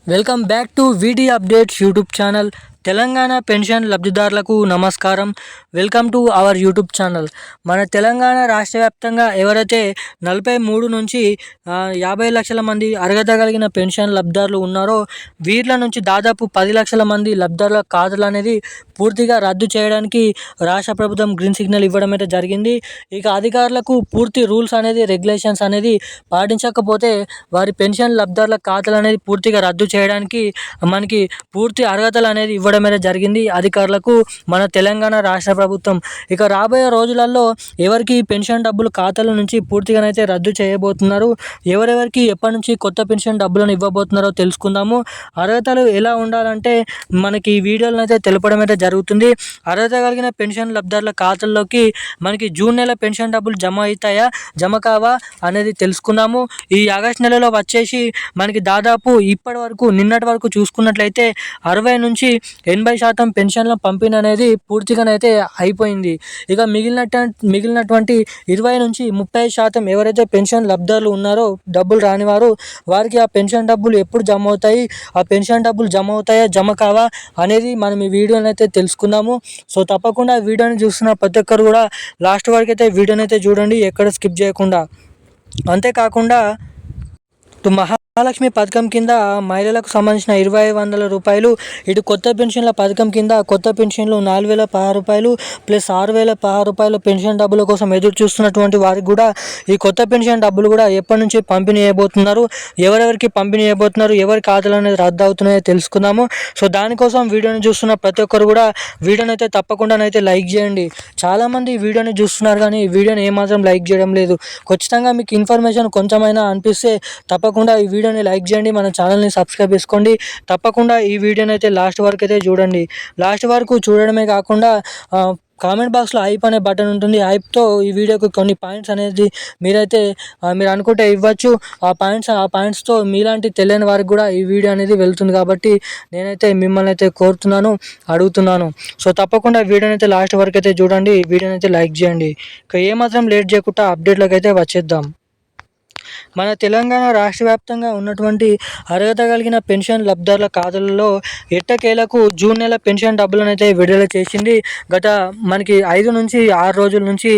Welcome back to వీడి updates YouTube channel. Telangana pension లబ్ధిదారులకు నమస్కారం. Welcome to our YouTube channel. మన తెలంగాణ రాష్ట్ర వ్యాప్తంగా ఎవరైతే 43 నుంచి 50 లక్షల మంది అర్హత కలిగిన పెన్షన్ లబ్ధిదారులు ఉన్నారో వీళ్ళ నుంచి దాదాపు 10 లక్షల మంది లబ్ధిదారుల ఖాతాలు అనేది పూర్తిగా రద్దు చేయడానికి రాష్ట్ర ప్రభుత్వం గ్రీన్ సిగ్నల్ ఇవ్వడం అయితే జరిగింది. ఇక అధికారులకు పూర్తి రూల్స్ అనేది రెగ్యులేషన్స్ అనేది పాటించకపోతే వారి పెన్షన్ లబ్ధిదారుల ఖాతాలు అనేది పూర్తిగా రద్దు చేయడానికి మనకి పూర్తి అర్హతలు అనేది ఇవ్వడం అయితే జరిగింది అధికారులకు మన తెలంగాణ రాష్ట్ర ప్రభుత్వం. ఇక రాబోయే రోజులలో ఎవరికి పెన్షన్ డబ్బులు ఖాతాల నుంచి పూర్తిగానైతే రద్దు చేయబోతున్నారు, ఎవరెవరికి ఎప్పటి నుంచి కొత్త పెన్షన్ డబ్బులను ఇవ్వబోతున్నారో తెలుసుకుందాము. అర్హతలు ఎలా ఉండాలంటే మనకి ఈ వీడియోలను అయితే తెలపడం అయితే జరుగుతుంది. అర్హత కలిగిన పెన్షన్ లబ్ధిదారుల ఖాతాల్లోకి మనకి జూన్ నెల పెన్షన్ డబ్బులు జమ అవుతాయా జమ కావా అనేది తెలుసుకుందాము. ఈ ఆగస్టు నెలలో వచ్చేసి మనకి దాదాపు ఇప్పటి వరకు నిన్నటి వరకు చూసుకున్నట్లయితే 60 నుంచి 80% పెన్షన్ల పంపిణీ అనేది పూర్తిగానైతే అయిపోయింది. ఇక మిగిలినటువంటి 20 నుంచి 30% ఎవరైతే పెన్షన్ లబ్ధిదారులు ఉన్నారో డబ్బులు రాని వారు వారికి ఆ పెన్షన్ డబ్బులు ఎప్పుడు జమ అవుతాయి, ఆ పెన్షన్ డబ్బులు జమ అవుతాయా జమ కావా అనేది మనం ఈ వీడియోని అయితే తెలుసుకుందాము. సో తప్పకుండా వీడియోని చూస్తున్న ప్రతి ఒక్కరు కూడా లాస్ట్ వరకు అయితే వీడియోని అయితే చూడండి, ఎక్కడ స్కిప్ చేయకుండా. అంతేకాకుండా మహాలక్ష్మి పథకం కింద మహిళలకు సంబంధించిన 2500 రూపాయలు, ఇటు కొత్త పెన్షన్ల పథకం కింద కొత్త పెన్షన్లు 4016 రూపాయలు ప్లస్ 6016 రూపాయల పెన్షన్ డబ్బుల కోసం ఎదురు చూస్తున్నటువంటి వారికి కూడా ఈ కొత్త పెన్షన్ డబ్బులు కూడా ఎప్పటి నుంచి పంపిణీ చేయబోతున్నారు, ఎవరెవరికి పంపిణీ చేయబోతున్నారు, ఎవరి ఖాతాలు అనేది రద్దు అవుతున్నాయో తెలుసుకుందాము. సో దానికోసం వీడియోని చూస్తున్న ప్రతి ఒక్కరు కూడా వీడియోని అయితే తప్పకుండానైతే లైక్ చేయండి. చాలామంది వీడియోని చూస్తున్నారు కానీ ఈ వీడియోని ఏమాత్రం లైక్ చేయడం లేదు. ఖచ్చితంగా మీకు ఇన్ఫర్మేషన్ కొంచెమైనా అనిపిస్తే తప్పకుండా ఈ వీడియోని లైక్ చేయండి, మన ఛానల్ని సబ్స్క్రైబ్ చేసుకోండి. తప్పకుండా ఈ వీడియోని అయితే లాస్ట్ వరకు అయితే చూడండి. లాస్ట్ వరకు చూడడమే కాకుండా కామెంట్ బాక్స్లో హైప్ అనే బటన్ ఉంటుంది. హైప్తో ఈ వీడియోకి కొన్ని పాయింట్స్ అనేది మీరు అనుకుంటే ఇవ్వచ్చు. ఆ పాయింట్స్తో మీలాంటి తెలియని వారికి కూడా ఈ వీడియో అనేది వెళ్తుంది కాబట్టి నేనైతే మిమ్మల్ని అయితే కోరుతున్నాను, అడుగుతున్నాను. సో తప్పకుండా వీడియోని అయితే లాస్ట్ వరకు అయితే చూడండి, వీడియోని అయితే లైక్ చేయండి. ఇక ఏమాత్రం లేట్ చేయకుండా అప్డేట్లకు అయితే వచ్చేద్దాం. మన తెలంగాణ రాష్ట్ర వ్యాప్తంగా ఉన్నటువంటి అర్హత కలిగిన పెన్షన్ లబ్ధిదారుల ఖాతాలలో ఎట్టకేలకు జూన్ నెల పెన్షన్ డబ్బులను అయితే విడుదల చేసింది. గత మనకి 5 నుంచి 6 రోజుల నుంచి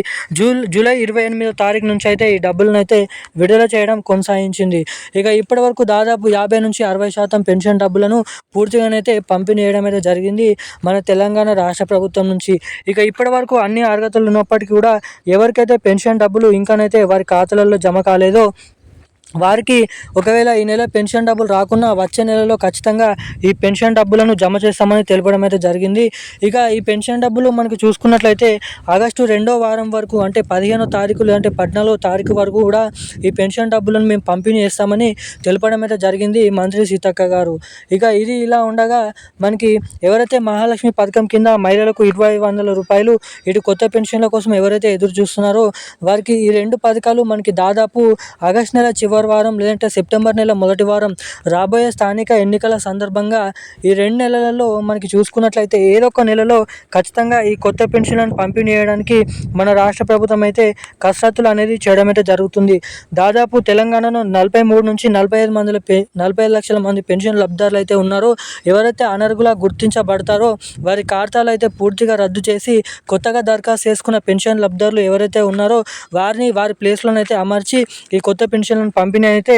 జూలై 28వ తారీఖు నుంచి అయితే ఈ డబ్బులను అయితే విడుదల చేయడం కొనసాగించింది. ఇక ఇప్పటి వరకు దాదాపు 50 నుంచి 60% పెన్షన్ డబ్బులను పూర్తిగానైతే పంపిణీ చేయడం అయితే జరిగింది మన తెలంగాణ రాష్ట్ర ప్రభుత్వం నుంచి. ఇక ఇప్పటి వరకు అన్ని అర్హతలు ఉన్నప్పటికీ కూడా ఎవరికైతే పెన్షన్ డబ్బులు ఇంకానైతే వారి ఖాతాలలో జమ కాలేదో వారికి ఒకవేళ ఈ నెల పెన్షన్ డబ్బులు రాకున్నా వచ్చే నెలలో ఖచ్చితంగా ఈ పెన్షన్ డబ్బులను జమ చేస్తామని తెలపడం అయితే జరిగింది. ఇక ఈ పెన్షన్ డబ్బులు మనకు చూసుకున్నట్లయితే ఆగస్టు 2వ వారం వరకు అంటే 15వ తారీఖు లేదంటే 14వ తారీఖు వరకు కూడా ఈ పెన్షన్ డబ్బులను మేము పంపిణీ చేస్తామని తెలపడం అయితే జరిగింది మంత్రి సీతక్క గారు. ఇక ఇది ఇలా ఉండగా మనకి ఎవరైతే మహాలక్ష్మి పథకం కింద మహిళలకు 2500 రూపాయలు, ఇటు కొత్త పెన్షన్ల కోసం ఎవరైతే ఎదురు చూస్తున్నారో వారికి ఈ 2 పథకాలు మనకి దాదాపు ఆగస్టు నెల చివరి వారం లేదంటే సెప్టెంబర్ నెల మొదటి వారం రాబోయే స్థానిక ఎన్నికల సందర్భంగా ఈ 2 నెలలలో మనకి చూసుకున్నట్లయితే ఏదో ఒక నెలలో ఖచ్చితంగా ఈ కొత్త పెన్షన్లను పంపిణీ చేయడానికి మన రాష్ట్ర ప్రభుత్వం అయితే కసరత్తులు అనేది చేయడం అయితే జరుగుతుంది. దాదాపు తెలంగాణలో 43 నుంచి 45 లక్షల మంది పెన్షన్ లబ్ధిదారులు అయితే ఉన్నారో ఎవరైతే అనర్హులుగా గుర్తించబడతారో వారి ఖాతాలు అయితే పూర్తిగా రద్దు చేసి కొత్తగా దరఖాస్తు చేసుకున్న పెన్షన్ లబ్ధిదారులు ఎవరైతే ఉన్నారో వారి ప్లేస్లోనైతే అమర్చి ఈ కొత్త పెన్షన్లను పంపిణీ అయితే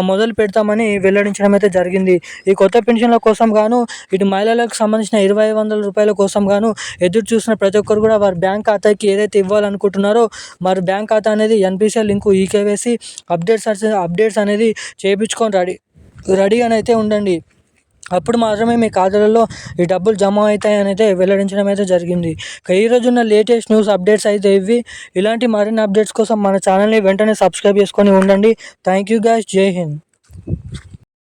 మొదలు పెడతామని వెల్లడించడం అయితే జరిగింది. ఈ కొత్త పెన్షన్ల కోసం గాను ఇటు మహిళలకు సంబంధించిన 2500 రూపాయల కోసం గాను ఎదురు చూసిన ప్రతి ఒక్కరు కూడా వారి బ్యాంక్ ఖాతాకి ఏదైతే ఇవ్వాలనుకుంటున్నారో మరి బ్యాంక్ ఖాతా అనేది ఎన్పిసిఐ లింకు ఈకేవైసీ అప్డేట్స్ అనేది చేయించుకొని రెడీగానే అయితే ఉండండి. అప్పుడు మాత్రమే మీ ఖాతాలలో ఈ డబ్బులు జమ అవుతాయని అయితే వెల్లడించడం అయితే జరిగింది. ఈ రోజున్న లేటెస్ట్ న్యూస్ అప్డేట్స్ అయితే ఇవి. ఇలాంటి మరిన్ని అప్డేట్స్ కోసం మన ఛానల్ని వెంటనే సబ్స్క్రైబ్ చేసుకొని ఉండండి. Thank you guys. జై హింద్.